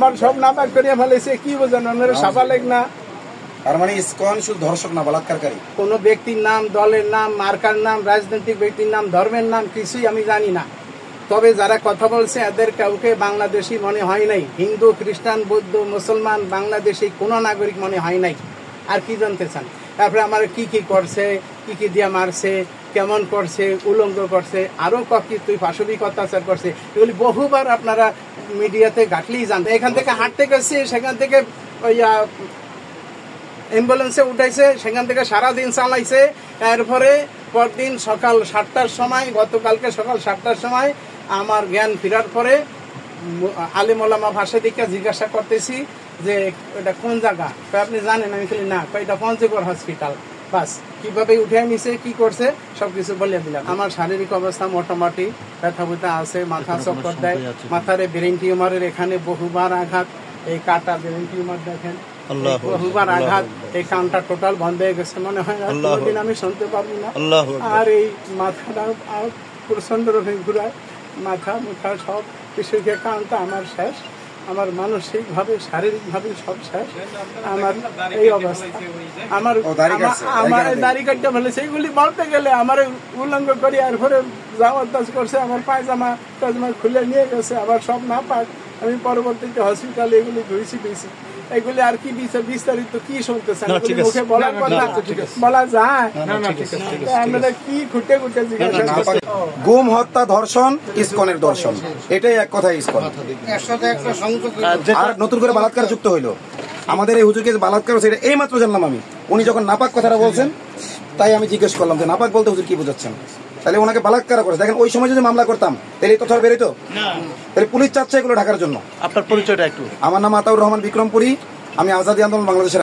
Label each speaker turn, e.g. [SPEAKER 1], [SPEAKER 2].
[SPEAKER 1] আমার সব নাপাক করিয়া ফেলেছে, কি বোঝেন আপনারা সাফালেক না?
[SPEAKER 2] তার মানে ইসকন শুধু ধর্ষক না, বলাৎকারী।
[SPEAKER 1] কোনো ব্যক্তির নাম, দলের নাম, মার্কার নাম, রাজনৈতিক ব্যক্তির নাম, ধর্মের নাম কিছুই আমি জানি না। তবে যারা কথা বলছে এদের কাউকে বাংলাদেশি মনে হয় নাই। হিন্দু, খ্রিস্টান, বৌদ্ধ, মুসলমান, বাংলাদেশি কোনো নাগরিক মনে হয় নাই। আর কি জানতে চান? তারপরে আমার কি কি করছে, কি কি দিয়া মারছে, কেমন করছে, উলঙ্গ করছে, আরো কী তুই পাশবিক অত্যাচার করছে, এগুলি বহুবার আপনারা মিডিয়াতে ঘাটলেই জানতে। এখান থেকে হাঁটতে গেছি, সেখান থেকে ওই অ্যাম্বুলেন্সে উঠাইছে, সেখান থেকে সারাদিন চালাইছে। এরপরে পরদিন সকাল 7টার সময়, গতকালকে সকাল 7টার সময় আমার জ্ঞান ফেরার পরে আলিম ওলামা ভাষা দিকে জিজ্ঞাসা করতেছি যে এটা কোন জায়গা, আপনি জানেন? আমি বলি না, এটা পঞ্চগড় হসপিটাল। বাস কিভাবে উঠে নিছে, কি করছে সবকিছু বলে দিলাম। আমার শারীরিক অবস্থা মোটামুটি, ব্যথা ব্যথা আছে, মাথা চক্কর দেয়, মাথারে ব্রেন টিউমারের এখানে বহুবার আঘাত, এই কাটা ব্রেন টিউমার দেখেন, বহুবার আঘাত, এই কানটা টোটাল বন্ধ হয়ে গেছে, মনে হয় কোনোদিন আমি শুনতে পারবো না। আর এই মাথাটা প্রচন্ড রকম ঘুরায়, মাথা মুখা সব কিছু, কানটা আমার শেষ, আমার মানসিক ভাবে, শারীরিক ভাবে সব শেষ। আমার এই অবস্থা, আমার দাড়ি কাটতে ফেলেছে। এইগুলি বলতে গেলে আমার উল্লঙ্ঘ করি, আর পরে যাওয়ার কাজ করছে, আমার পায়জামা টাজামা খুলে নিয়ে গেছে, আবার সব না পাক। আমি পরবর্তীতে হসপিটালে এগুলি ধুইছি দিয়েছি। এগুলি আর কি বিস্তারিত কি শুনতেছেন? মুখে বলার কথা বলা যায়? আমরা কি খুঁটে খুঁটে জিজ্ঞাসা।
[SPEAKER 2] গুম, হত্যা, ধর্ষণ ইসকনের দর্শন, এটাই এক কথা ইসকন। আর নতুন করে বালাৎকার যুক্ত হইলো। আমাদের এই হুজুরকে বালাৎকার হচ্ছে, এই মাত্র জানলাম আমি। উনি যখন নাপাক কথাটা বলছেন, তাই আমি জিজ্ঞেস করলাম যে নাপাক বলতে হুজুর কি বোঝাচ্ছেন। তাহলে ওনাকে বালাৎকার করে, দেখেন ওই সময় যদি মামলা করতাম তাহলে এই তথ্য বেরোতো। তাহলে পুলিশ চাচ্ছে এগুলো ঢাকার জন্য।
[SPEAKER 3] আপনার পরিচয়টা একটু?
[SPEAKER 2] আমার নাম আতাউর রহমান বিক্রমপুরী, আমি আজাদী আন্দোলন বাংলাদেশের